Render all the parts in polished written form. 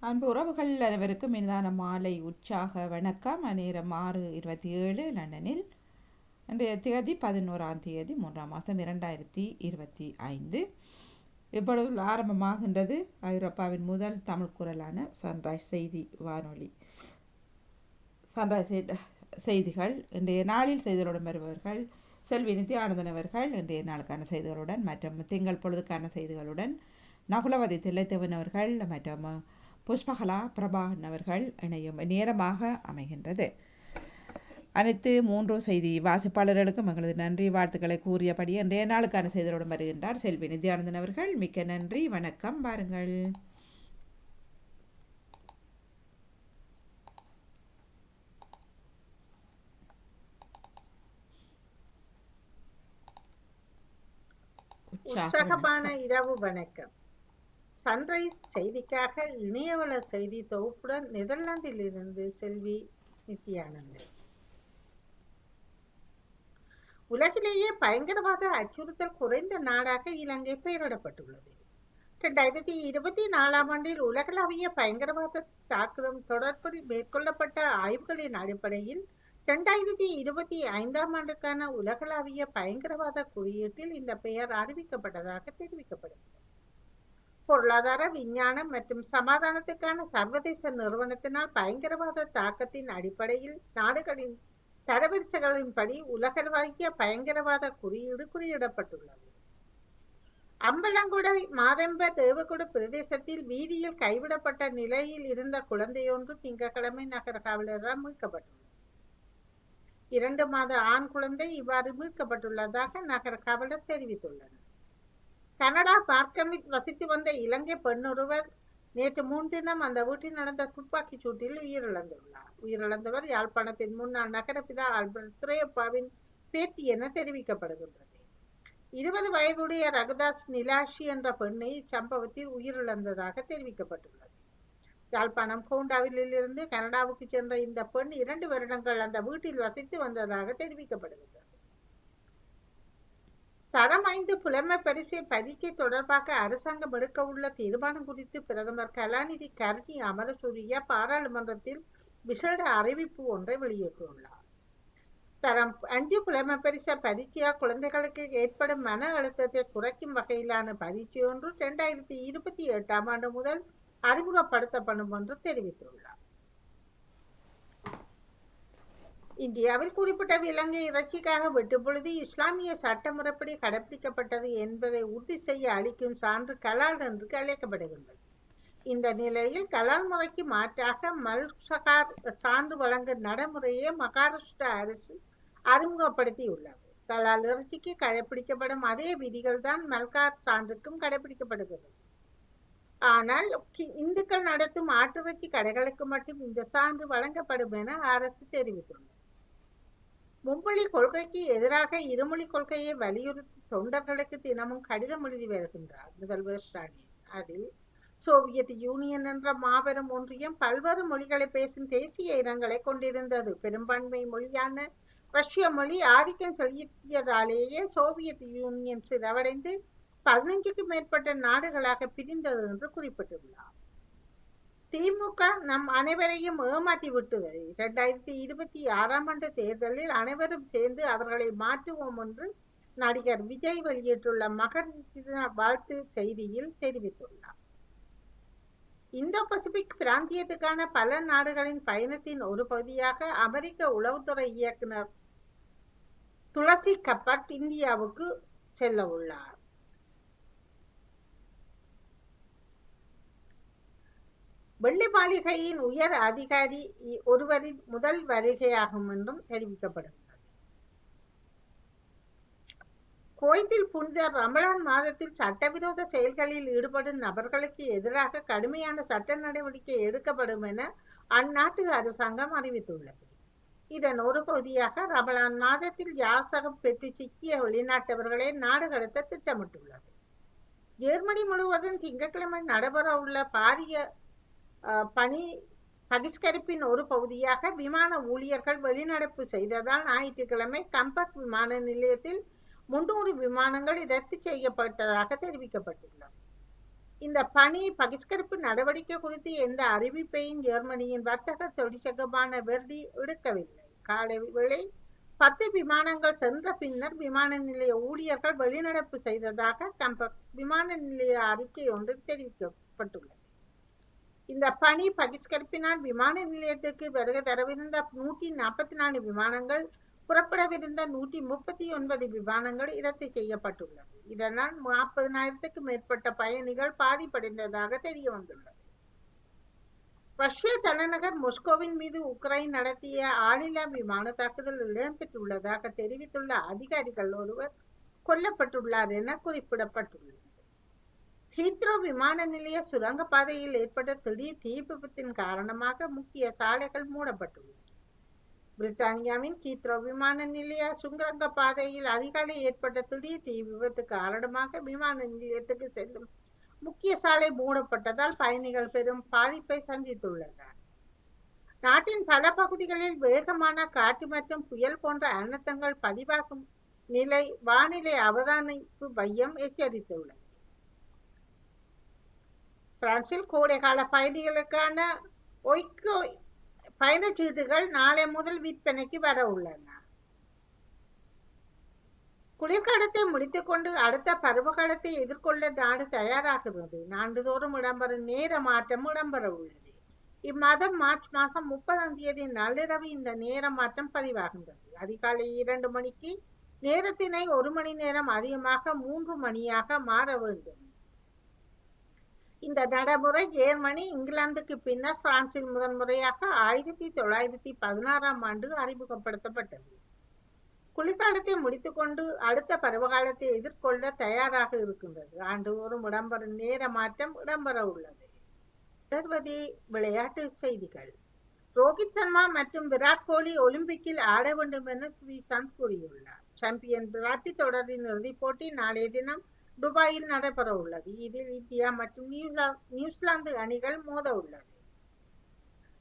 அன்பு உறவுகள் அனைவருக்கும் இனிதான மாலை உற்சாக வணக்கம். நேரம் 6:27 லண்டனில். இன்றைய தேதி 11ஆம் தேதி 3ஆம் மாதம் 2025. இப்பொழுது ஆரம்பமாகின்றது ஐரோப்பாவின் முதல் தமிழ் குரலான சன்ரைஸ் செய்தி வானொலி. சன்ரைஸ் செய்திகள் இன்றைய நாளில் செய்திகளுடன் வருபவர்கள் செல்வி நித்யானந்தன் அவர்கள் இன்றைய நாளுக்கான செய்திகளுடன் மற்றும் திங்கள் பொழுதுக்கான செய்திகளுடன் நகுலவதி தில்லைத்தேவன் அவர்கள் மற்றும் புஷ்பகலா பிரபாகரன் அவர்கள் இணையும் நேரமாக அமைகின்றது. அனைத்து 3 செய்தி வாசிப்பாளர்களுக்கும் எங்களது நன்றி வாழ்த்துக்களை கூறியபடி இன்றைய நாளுக்கான செய்திகளுடன் வருகின்றார் செல்வி நித்யானந்தன் அவர்கள். மிக்க நன்றி, வணக்கம். பாருங்கள். உற்சாகமான இரவு வணக்கம். சன்ரைஸ் செய்திக்காக இணையவள செய்தி தொகுப்புடன் நெதர்லாந்தில் இருந்து செல்வி நித்யானந்தன். உலகிலேயே பயங்கரவாத அச்சுறுத்தல் குறைந்த நாடாக இலங்கை பெயரிடப்பட்டுள்ளது. 2024ஆம் ஆண்டில் உலகளாவிய பயங்கரவாத தாக்குதல் தொடர்பில் மேற்கொள்ளப்பட்ட ஆய்வுகளின் அடிப்படையில் 2025ஆம் ஆண்டுக்கான உலகளாவிய பயங்கரவாத குறியீட்டில் இந்த பெயர் அறிவிக்கப்பட்டதாக தெரிவிக்கப்படுகிறது. பொருளாதார, விஞ்ஞானம் மற்றும் சமாதானத்துக்கான சர்வதேச நிறுவனத்தினால் பயங்கரவாத தாக்கத்தின் அடிப்படையில் நாடுகளின் தரவரிசைகளின்படி உலகளாவிய பயங்கரவாத குறியீடு குறியிடப்பட்டுள்ளது. அம்பலங்குடை மாதம்ப தேவகுட பிரதேசத்தில் வீதியில் கைவிடப்பட்ட நிலையில் இருந்த குழந்தையொன்று திங்கட்கிழமை நகர காவலரால் மீட்கப்பட்டுள்ளது. 2 மாத ஆண் குழந்தை இவ்வாறு மீட்கப்பட்டுள்ளதாக நகர காவலர் தெரிவித்துள்ளனர். கனடா மார்க்கமில் வசித்து வந்த இலங்கை பெண்ணொருவர் நேற்று முன்தினம் அந்த வீட்டில் நடந்த துப்பாக்கிச் சூட்டில் உயிரிழந்துள்ளார். உயிரிழந்தவர் யாழ்ப்பாணத்தின் முன்னாள் நகரபிதா ஆல்பர்ட் துரையப்பாவின் பேத்தி என தெரிவிக்கப்படுகின்றது. 20 வயதுடைய ரகுதாஸ் நிலாஷி என்ற பெண்ணை இச்சம்பவத்தில் உயிரிழந்ததாக தெரிவிக்கப்பட்டுள்ளது. யாழ்ப்பாணம் கோண்டாவில் இருந்து கனடாவுக்கு சென்ற இந்த பெண் 2 வருடங்கள் அந்த வீட்டில் வசித்து வந்ததாக தெரிவிக்கப்படுகின்றது. தரம் 5 புலமை பரீட்சை தொடர்பாக அரசாங்கம் எடுக்க உள்ள தீர்மானம் குறித்து பிரதமர் கலாநிதி கருணி அமரசூரிய பாராளுமன்றத்தில் விசேட அறிவிப்பு ஒன்றை வெளியிட்டுள்ளார். தரம் 5 புலமை பரீட்சையால் குழந்தைகளுக்கு ஏற்படும் மன அழுத்தத்தை குறைக்கும் வகையிலான பரீட்சை ஒன்று 2028ஆம் ஆண்டு முதல் அறிமுகப்படுத்தப்படும் என்று தெரிவித்துள்ளார். இந்தியாவில் குறிப்பிட்ட விலங்கை இறைச்சிக்காக வெட்டும் பொழுது இஸ்லாமிய சட்டமுறைப்படி கடைபிடிக்கப்பட்டது என்பதை உறுதி செய்ய அளிக்கும் சான்று கலால் என்று அழைக்கப்படுகின்றது. இந்த நிலையில் கலால் முறைக்கு மாற்றாக மல்சகார் சான்று வழங்கும் நடைமுறையை மகாராஷ்டிரா அரசு அறிமுகப்படுத்தியுள்ளது. கலால் இறைச்சிக்கு கடைபிடிக்கப்படும் அதே விதிகள் தான் மல்கார் சான்றுக்கும் கடைபிடிக்கப்படுகிறது. ஆனால் இந்துக்கள் நடத்தும் ஆட்டிறைச்சி கடைகளுக்கு மட்டும் இந்த சான்று வழங்கப்படும் என அரசு தெரிவித்துள்ளது. மும்மொழி கொள்கைக்கு எதிராக இருமொழி கொள்கையை வலியுறுத்தி தொண்டர்களுக்கு தினமும் கடிதம் எழுதி வருகின்றார் முதல்வர் ஸ்டாலின். அதில் சோவியத் யூனியன் என்ற மாபெரும் ஒன்றியம் பல்வேறு மொழிகளை பேசும் தேசிய இனங்களை கொண்டிருந்தது. பெரும்பான்மை மொழியான ரஷ்ய மொழி ஆதிக்கம் செலுத்தியதாலேயே சோவியத் யூனியன் சிதைவடைந்து 15க்கும் மேற்பட்ட நாடுகளாக பிரிந்தது என்று குறிப்பிட்டுள்ளார். திமுக நம் அனைவரையும் ஏமாற்றி விட்டது. 2026ஆம் ஆண்டு தேர்தலில் அனைவரும் சேர்ந்து அவர்களை மாற்றுவோம் என்று நடிகர் விஜய் வெளியிட்டுள்ள மகன் வாழ்த்து செய்தியில் தெரிவித்துள்ளார். இந்தோ பசிபிக் பிராந்தியத்துக்கான பல நாடுகளின் பயணத்தின் ஒரு பகுதியாக அமெரிக்க உளவுத்துறை இயக்குனர் துளசி கப்பட் இந்தியாவுக்கு செல்ல உள்ளார். வெள்ளை மாளிகையின் உயர் அதிகாரி ஒருவரின் முதல் வருகையாகும் என்றும் தெரிவிக்கப்படுகிறது. குவைத்தில் புனித ரமலான் மாதத்தில் சட்டவிரோத செயல்களில் ஈடுபடும் நபர்களுக்கு எதிராக கடுமையான சட்ட நடவடிக்கை எடுக்கப்படும் என அந்நாட்டு அரசாங்கம் அறிவித்துள்ளது. இதன் ஒரு பகுதியாக ரமலான் மாதத்தில் யாசகம் பெற்று சிக்கிய வெளிநாட்டவர்களை நாடு கடத்த திட்டமிட்டுள்ளது. ஜெர்மனி முழுவதும் திங்கட்கிழமை நடைபெற உள்ள பாரிய பணி பகிஷ்கரிப்பின் ஒரு பகுதியாக விமான ஊழியர்கள் வெளிநடப்பு செய்ததால் ஞாயிற்றுக்கிழமை கம்பக் விமான நிலையத்தில் 300 விமானங்கள் ரத்து செய்யப்பட்டதாக தெரிவிக்கப்பட்டுள்ளது. இந்த பணி பகிஷ்கரிப்பு நடவடிக்கை குறித்து எந்த அறிவிப்பையும் ஜெர்மனியின் வர்த்தக தொழிற்சங்கமான வெர்டி எடுக்கவில்லை. காலை வேளை 10 விமானங்கள் சென்ற பின்னர் விமான நிலைய ஊழியர்கள் வெளிநடப்பு செய்ததாக விமான நிலைய அறிக்கை ஒன்றில் தெரிவிக்கப்பட்டுள்ளது. இந்த பணி பகிஷ்கரிப்பினால் விமான நிலையத்துக்கு வருகை தரவிருந்த 144 விமானங்கள், புறப்படவிருந்த 139 விமானங்கள் ரத்து செய்யப்பட்டுள்ளது. இதனால் 40,000க்கும் மேற்பட்ட பயணிகள் பாதிப்படைந்ததாக தெரிய வந்துள்ளது. ரஷ்ய தலைநகர் மொஸ்கோவின் மீது உக்ரைன் நடத்திய ஆளில்லா விமான தாக்குதல் இடம்பெற்றுள்ளதாக தெரிவித்துள்ள அதிகாரிகள் ஒருவர் கொல்லப்பட்டுள்ளார் என குறிப்பிடப்பட்டுள்ளது. ஹீத்ரோ விமான நிலைய சுரங்கப்பாதையில் ஏற்பட்ட திடீர் தீ விபத்தின் காரணமாக முக்கிய சாலைகள் மூடப்பட்டுள்ளன. பிரித்தானியாவின் ஹீத்ரோ விமான நிலைய சுரங்கப்பாதையில் அதிகாலை ஏற்பட்ட திடீர் தீ விபத்து காரணமாக விமான நிலையத்துக்கு செல்லும் முக்கிய சாலை மூடப்பட்டதால் பயணிகள் பெரும் பாதிப்பை சந்தித்துள்ளனர். நாட்டின் பல பகுதிகளில் வேகமான காற்று மற்றும் புயல் போன்ற அனர்த்தங்கள் பதிவாகும் நிலை வானிலை அவதானிப்பு மையம் எச்சரித்துள்ளது. பிரான்சில் கோடைகால பயணிகளுக்கான ஒய்கோ பயணச்சீட்டுகள் நாளை முதல் விற்பனைக்கு வர உள்ளன. குளிர்காலத்தை முடித்துக்கொண்டு அடுத்த பருவகாலத்தை எதிர்கொள்ள நாடு தயாராகிறது. நாண்டுதோறும் இடம்பெறும் நேர மாற்றம் இடம்பெற உள்ளது. இம்மாதம் மார்ச் மாதம் 30ஆம் தேதி நள்ளிரவு இந்த நேர மாற்றம் பதிவாகின்றது. அதிகாலை 2 மணிக்கு நேரத்தினை 1 மணி நேரம் அதிகமாக 3 மணியாக மாற வேண்டும். இந்த நடைமுறை ஜெர்மனி, இங்கிலாந்துக்கு பின்னர் பிரான்சில் முதன்முறையாக 1916ஆம் ஆண்டு அறிமுகப்படுத்தப்பட்டது. குளிர்காலத்தை முடித்துக்கொண்டு அடுத்த பருவகாலத்தை எதிர்கொள்ள தயாராக இருக்கின்றது. ஆண்டுதோறும் இடம்பெறும் நேர மாற்றம் இடம்பெற உள்ளது. தொடர்வது விளையாட்டு செய்திகள். ரோஹித் சர்மா மற்றும் விராட் கோலி ஒலிம்பிக்கில் ஆட வேண்டும் என ஸ்ரீசாந்த் கூறியுள்ளார். சாம்பியன் டிராபி தொடரின் இறுதிப் போட்டி நாளைய தினம் துபாயில் நடைபெற உள்ளது. இதில் இந்தியா மற்றும் நியூசிலாந்து அணிகள் மோத உள்ளது.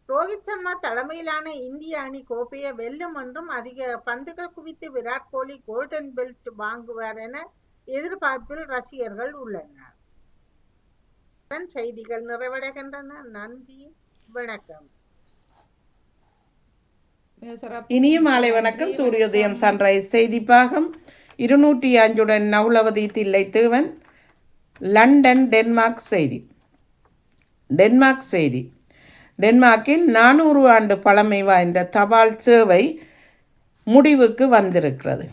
ரோஹித் சர்மா தலைமையிலான இந்திய அணி கோப்பையை வெல்லும் என்றும் அதிக பந்துகள் குவித்து விராட் கோலி கோல்டன் பெல்ட் வாங்குவார் என எதிர்பார்ப்பில் ரசிகர்கள் உள்ளனர். செய்திகள் நிறைவடைகின்றன. நன்றி, வணக்கம். இனிய மாலை வணக்கம். சூரியோதயம் சன்ரைஸ் செய்தி பாகம் 205 நவுலவதி தில்லை தேவன். லண்டன் டென்மார்க் செய்தி. டென்மார்க்கில் 400 ஆண்டு பழமை வாய்ந்த தபால் சேவை முடிவுக்கு வந்திருக்கிறது.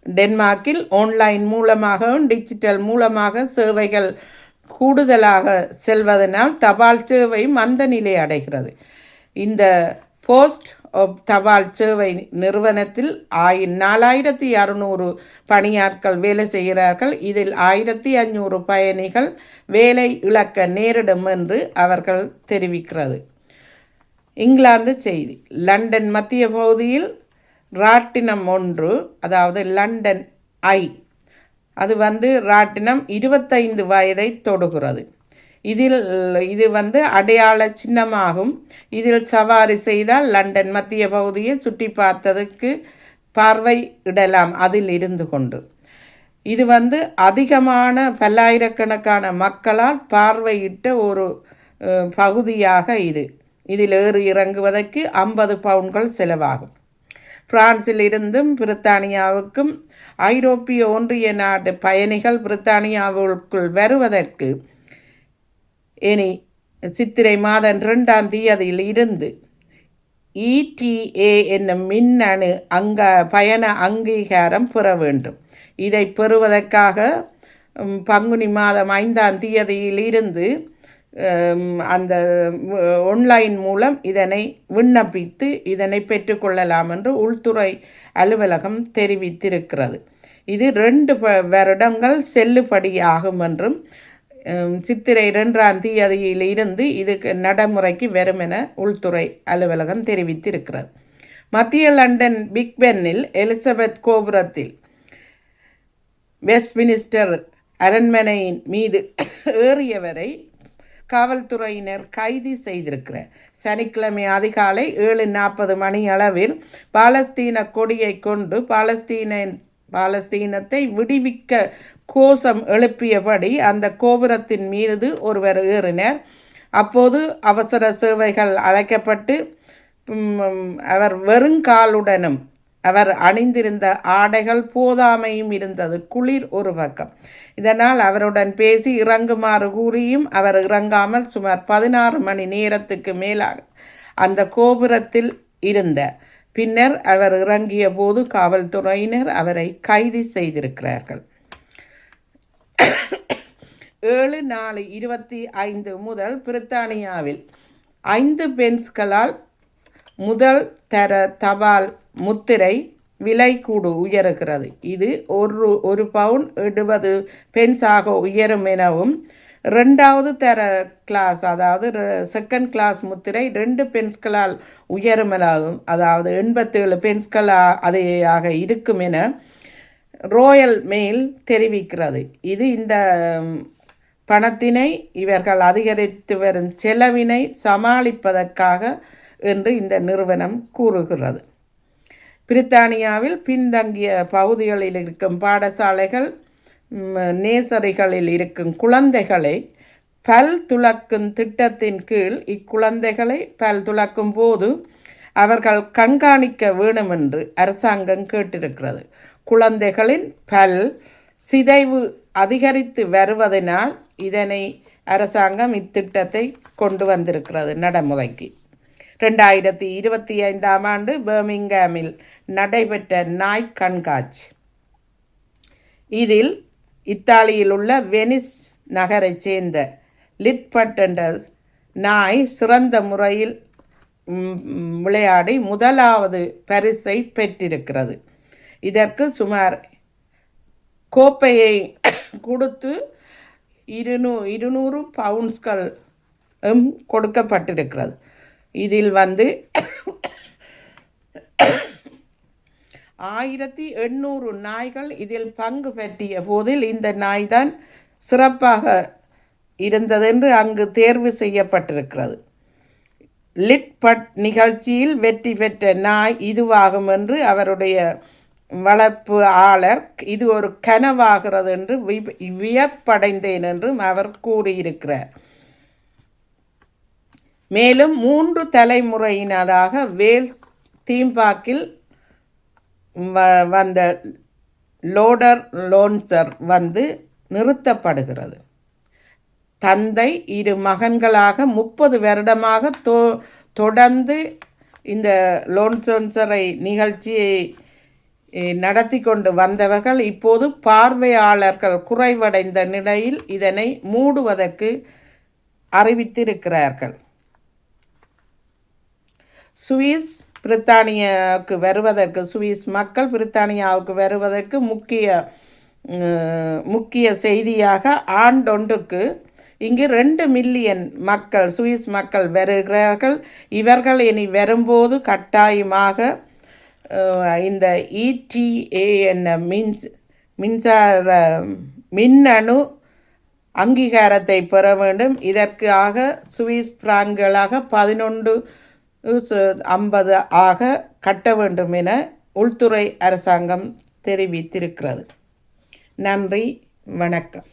டென்மார்க்கில் ஆன்லைன் மூலமாகவும் டிஜிட்டல் மூலமாக சேவைகள் கூடுதலாக செல்வதனால் தபால் சேவை மந்த நிலை அடைகிறது. இந்த போஸ்ட் தபால் சேவை நிறுவனத்தில் 4600 பணியாட்கள் வேலை செய்கிறார்கள். இதில் 1500 பயணிகள் வேலை இழக்க நேரிடும் என்று அவர்கள் தெரிவிக்கிறது. இங்கிலாந்து செய்தி. லண்டன் மத்திய பகுதியில் ராட்டினம் ஒன்று, அதாவது லண்டன் ஐ, அது ராட்டினம் 25 வயதை தொடுகிறது. இது அடையாள சின்னமாகும். இதில் சவாரி செய்தால் லண்டன் மத்திய பகுதியை சுற்றி பார்த்ததுக்கு பார்வையிடலாம். அதில் இருந்து கொண்டு இது அதிகமான பல்லாயிரக்கணக்கான மக்களால் பார்வையிட்ட ஒரு பகுதியாக இதில் ஏறி இறங்குவதற்கு 50 பவுண்ட்கள் செலவாகும். பிரான்சில் இருந்தும் பிரித்தானியாவுக்கும் ஐரோப்பிய ஒன்றிய நாட்டு பயணிகள் பிரித்தானியாவுக்குள் வருவதற்கு இனி சித்திரை மாதம் 2ஆம் தேதியில் இருந்து ETA என்னும் மின்னணு பயண அங்கீகாரம் பெற வேண்டும். இதை பெறுவதற்காக பங்குனி மாதம் 5ஆம் தேதியில் இருந்து அந்த ஆன்லைன் மூலம் இதனை விண்ணப்பித்து இதனை பெற்றுக்கொள்ளலாம் என்று உள்துறை அலுவலகம் தெரிவித்திருக்கிறது. இது 2 வருடங்கள் செல்லுபடியாகும் என்றும் சித்திரை 2ஆம் தேதியில் இருந்து இதுக்கு நடைமுறைக்கு வரும் என உள்துறை அலுவலகம் தெரிவித்திருக்கிறது. மத்திய லண்டன் பிக் பென்னில் எலிசபெத் கோபுரத்தில் வெஸ்ட்மினிஸ்டர் அரண்மனையின் மீது ஏறியவரை காவல்துறையினர் கைது செய்திருக்கிறார். சனிக்கிழமை அதிகாலை 7:40 மணி அளவில் பாலஸ்தீன கொடியை கொண்டு பாலஸ்தீனத்தை விடுவிக்க கோஷம் எழுப்பியபடி அந்த கோபுரத்தின் மீது ஒருவர் ஏறினார். அப்போது அவசர சேவைகள் அழைக்கப்பட்டு அவர் வெறுங்காலுடனும் அவர் அணிந்திருந்த ஆடைகள் போதாமையும் இருந்தது. குளிர் ஒரு பக்கம். இதனால் அவருடன் பேசி இறங்குமாறு கூறியும் அவர் இறங்காமல் சுமார் 16 மணி நேரத்துக்கு மேலாக அந்த கோபுரத்தில் இருந்தார். பின்னர் அவர் இறங்கிய போது காவல்துறையினர் அவரை கைது செய்திருக்கிறார்கள். 7/4/25 முதல் பிரித்தானியாவில் 5 பென்ஸ்களால் முதல் தர தபால் முத்திரை விலை கூடு உயருகிறது. இது ஒரு பவுன் 70 பென்ஸாக உயரும் எனவும், 2வது தர கிளாஸ் அதாவது செகண்ட் கிளாஸ் முத்திரை 2 பென்ஸ்களால் உயரும் எனவும், அதாவது 87 பென்ஸ்கள் அதையாக இருக்கும் என ரோயல் மெயில் தெரிவிக்கிறது. இது இந்த பணத்தினை இவர்கள் அதிகரித்து வரும் செலவினை சமாளிப்பதற்காக என்று இந்த நிறுவனம் கூறுகிறது. பிரித்தானியாவில் பின்தங்கிய பகுதிகளில் இருக்கும் பாடசாலைகள் நேசரிகளில் இருக்கும் குழந்தைகளை பல் துலக்கும் திட்டத்தின் கீழ் இக்குழந்தைகளை பல் துலக்கும் போது அவர்கள் கண்காணிக்க வேணும் என்று அரசாங்கம் கேட்டிருக்கிறது. குழந்தைகளின் பல் சிதைவு அதிகரித்து வருவதனால் இதனை அரசாங்கம் இத்திட்டத்தை கொண்டு வந்திருக்கிறது நடைமுறைக்கு. 2025ஆம் ஆண்டு பர்மிங்ஹாமில் நடைபெற்ற நாய் கண்காட்சி. இதில் இத்தாலியில் உள்ள வெனிஸ் நகரைச் சேர்ந்த லிட்பட் என்ற நாய் சிறந்த முறையில் விளையாடி முதலாவது பரிசை பெற்றிருக்கிறது. இதற்கு சுமார் கோப்பையை கொடுத்து 200 பவுண்ட்ஸ்கள் கொடுக்கப்பட்டிருக்கிறது. இதில் 1800 நாய்கள் இதில் பங்கு பெற்றிய போதில் இந்த நாய்தான் சிறப்பாக இருந்ததென்று அங்கு தேர்வு செய்யப்பட்டிருக்கிறது. லிட்பட் நிகழ்ச்சியில் வெற்றி பெற்ற நாய் இதுவாகும் என்று அவருடைய வளர்ப்பு ஆளர் இது ஒரு கனவாகிறது என்று வியப்படைந்தேன் என்றும் அவர் கூறியிருக்கிறார். மேலும் 3 தலைமுறையினராக வேல்ஸ் தீம்பாக்கில் வந்த லோடர் லோன்சர் நிறுத்தப்படுகிறது. தந்தை 2 மகன்களாக 30 வருடமாக தொடர்ந்து இந்த லோன்சரை நிகழ்ச்சியை நடத்தி கொண்டு வந்தவர்கள் இப்போது பார்வையாளர்கள் குறைவடைந்த நிலையில் இதனை மூடுவதற்கு அறிவித்திருக்கிறார்கள். சுவிஸ் மக்கள் பிரித்தானியாவுக்கு வருவதற்கு முக்கிய செய்தியாக ஆண்டொன்றுக்கு இங்கு 2 மில்லியன் மக்கள் சுவிஸ் மக்கள் வருகிறார்கள். இவர்கள் இனி வரும்போது கட்டாயமாக இந்த ETA என்ற மின்னணு அங்கீகாரத்தை பெற வேண்டும். இதற்காக சுவிஸ் பிராங்களாக 11.50 ஆக கட்ட வேண்டும் என உள்துறை அரசாங்கம் தெரிவித்திருக்கிறது. நன்றி, வணக்கம்.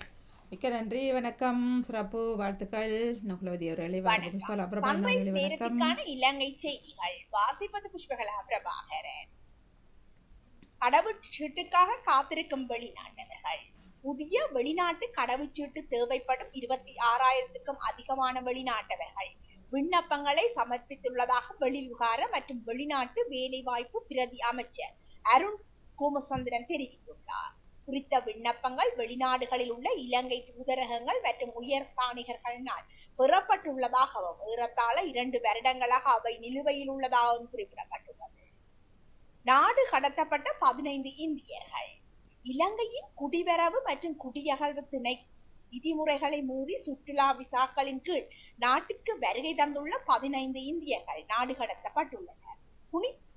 மிக்க நன்றி, வணக்கம். சிறப்பு வாழ்த்துக்கள் நகுலவதி அவர்களே. இலங்கை செய்திகள் வாசிப்பது புஷ்பகலா பிரபாகரன். கடவுச்சீட்டுக்காக காத்திருக்கும் வெளிநாட்டவர்கள். புதிய வெளிநாட்டு கடவுச்சீட்டு தேவைப்படும் 26,000க்கும் அதிகமான வெளிநாட்டவர்கள் விண்ணப்பங்களை சமர்ப்பித்துள்ளதாக வெளிவிவகார மற்றும் வெளிநாட்டு வேலைவாய்ப்பு பிரதி அமைச்சர் அருண் கோமசந்திரன் தெரிவித்துள்ளார். குறித்த விண்ணப்பங்கள் வெளிநாடுகளில் உள்ள இலங்கை தூதரகங்கள் மற்றும் உயர் ஸ்தானிகர்களினால் பெறப்பட்டுள்ளதாகவும் ஏறத்தாழ 2 வருடங்களாக அவை நிலுவையில் உள்ளதாகவும் குறிப்பிடப்பட்டுள்ளது. நாடு கடத்தப்பட்ட 15 இந்தியர்கள். இலங்கையின் குடிவரவு மற்றும் குடியகழ்வு திணை விதிமுறைகளை மீறி சுற்றுலா விசாக்களின் கீழ் நாட்டுக்கு வருகை தந்துள்ள 15 இந்தியர்கள் நாடு கடத்தப்பட்டுள்ளனர்.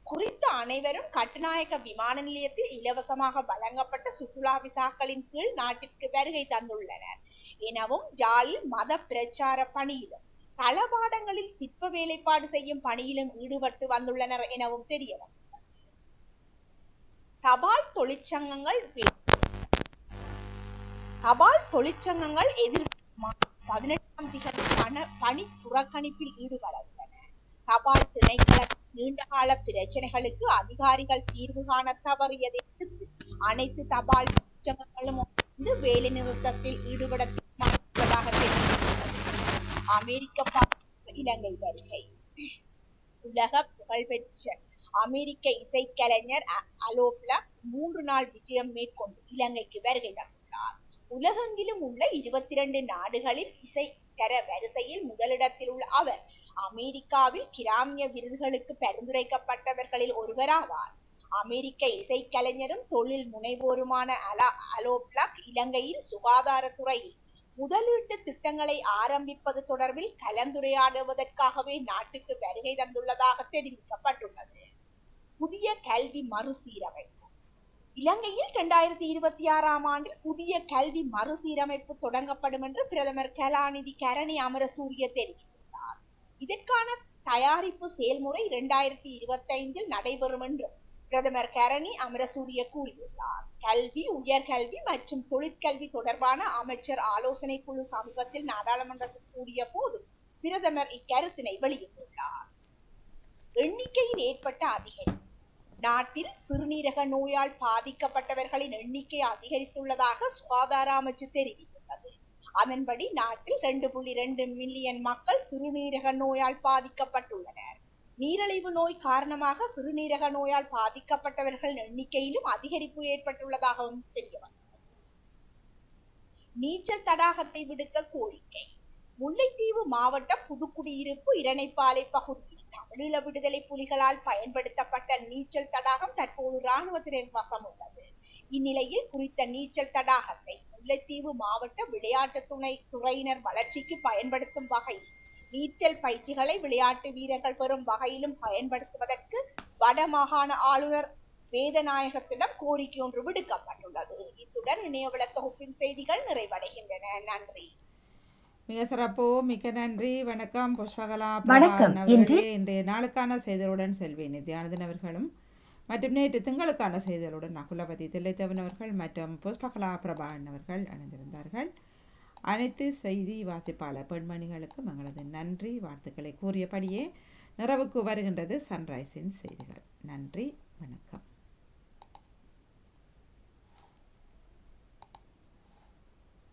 குறித்த அனைவரும் கட்டுநாயக்க விமான நிலையத்தில் இலவசமாக வழங்கப்பட்ட சுற்றுலா விசாக்களின் கீழ் நாட்டிற்கு வருகை தந்துள்ளனர் எனவும், ஜாலில் மத பிரச்சார பணியிலும் தளபாடங்களில் சிற்ப வேலைப்பாடு செய்யும் பணியிலும் ஈடுபட்டு வந்துள்ளனர் எனவும் தெரிய வந்துள்ளது. தபால் தொழிற்சங்கங்கள் தபால் தொழிற்சங்கங்கள் எதிர் 18ஆம் திகதிக்கான பணி புறக்கணிப்பில் ஈடுபட உள்ளன. தபால் திணைக்கள நீண்டகால பிரச்சனைகளுக்கு அதிகாரிகள் தீர்வு காண தவறியதை அடுத்து அனைத்து தபால் தொழிற்சங்கங்களும் வேலை நிறுத்தத்தில் ஈடுபட தீர்மானித்துள்ளதாக தெரிவித்துள்ளது. அமெரிக்க இலங்கை வருகை. உலக புகழ்பெற்ற அமெரிக்க இசைக்கலைஞர் அலோப்லா 3 நாள் விஜயம் மேற்கொண்டு இலங்கைக்கு வருகை தந்துள்ளார். உலகெங்கிலும் உள்ள 22 நாடுகளில் இசைக்கர வரிசையில் முதலிடத்தில் உள்ள அவர் அமெரிக்காவில் கிராமிய விருதுகளுக்கு பரிந்துரைக்கப்பட்டவர்களில் ஒருவராவார். அமெரிக்க இசைக்கலைஞரும் தொழில் முனைவோருமான அலோப்லா இலங்கையில் சுகாதாரத்துறையில் முதலீட்டு திட்டங்களை ஆரம்பிப்பது தொடர்பில் கலந்துரையாடுவதற்காகவே நாட்டுக்கு வருகை தந்துள்ளதாக தெரிவிக்கப்பட்டுள்ளது. புதிய கல்வி மறுசீரமைப்பு. இலங்கையில் 2026ஆம் ஆண்டில் புதிய கல்வி மறுசீரமைப்பு தொடங்கப்படும் என்று பிரதமர் கலாநிதி கரணி அமரசூரிய தெரிவித்துள்ளார். இதற்கான தயாரிப்பு செயல்முறை 2025 நடைபெறும் என்று பிரதமர் கரணி அமரசூரிய கூறியுள்ளார். கல்வி, உயர்கல்வி மற்றும் தொழிற்கல்வி தொடர்பான அமைச்சர் ஆலோசனை குழு சமீபத்தில் நாடாளுமன்றத்தில் கூடிய போது பிரதமர் இக்கருத்தினை வெளியிட்டுள்ளார். எண்ணிக்கையில் ஏற்பட்ட அதிகரிப்பு. நாட்டில் சிறுநீரக நோயால் பாதிக்கப்பட்டவர்களின் எண்ணிக்கை அதிகரித்துள்ளதாக சுகாதார அமைச்சு தெரிவித்துள்ளது. அதன்படி நாட்டில் 2.2 மில்லியன் மக்கள் சிறுநீரக நோயால் பாதிக்கப்பட்டுள்ளனர். நீரிழிவு நோய் காரணமாக சிறுநீரக நோயால் பாதிக்கப்பட்டவர்கள் எண்ணிக்கையிலும் அதிகரிப்பு ஏற்பட்டுள்ளதாகவும் தெரியவந்தது. நீச்சல் தடாகத்தை விடுக்க கோரிக்கை. முல்லைத்தீவு மாவட்டம் புதுக்குடியிருப்பு இரணைப்பாலை பகுதியில் தமிழீழ விடுதலை புலிகளால் பயன்படுத்தப்பட்ட நீச்சல் தடாகம் தற்போது இராணுவத்தினர் வசம் உள்ளது. இந்நிலையில் குறித்த நீச்சல் தடாகத்தை முல்லைத்தீவு மாவட்ட விளையாட்டு துறையினர் வளர்ச்சிக்கு பயன்படுத்தும் வகையில் நீச்சல் பயிற்சிகளை விளையாட்டு வீரர்கள் பெறும் வகையிலும் பயன்படுத்துவதற்கு வடமாகாண ஆளுநர் வேதநாயகத்திடம் கோரிக்கை ஒன்று விடுக்கப்பட்டுள்ளது. இத்துடன் இணையவள தொகுப்பின் செய்திகள் நிறைவடைகின்றன. நன்றி. மிக சிறப்பு, மிக்க நன்றி. வணக்கம் புஷ்பகலா. வணக்கம். இன்றைய நாளுக்கான செய்திகளுடன் செல்வி நித்யானந்தன் அவர்களும் மற்றும் நேற்று திங்களுக்கான செய்திகளுடன் நகுலபதி தில்லைத்தவன் அவர்கள் மற்றும் புஷ்பகலா பிரபாகரன் அவர்கள் அணிந்திருந்தார்கள். அனைத்து செய்தி வாசிப்பாளர் பெண்மணிகளுக்கும் எங்களது நன்றி வாழ்த்துக்களை கூறியபடியே நிறைவுக்கு வருகின்றது சன்ரைஸின் செய்திகள். நன்றி, வணக்கம்.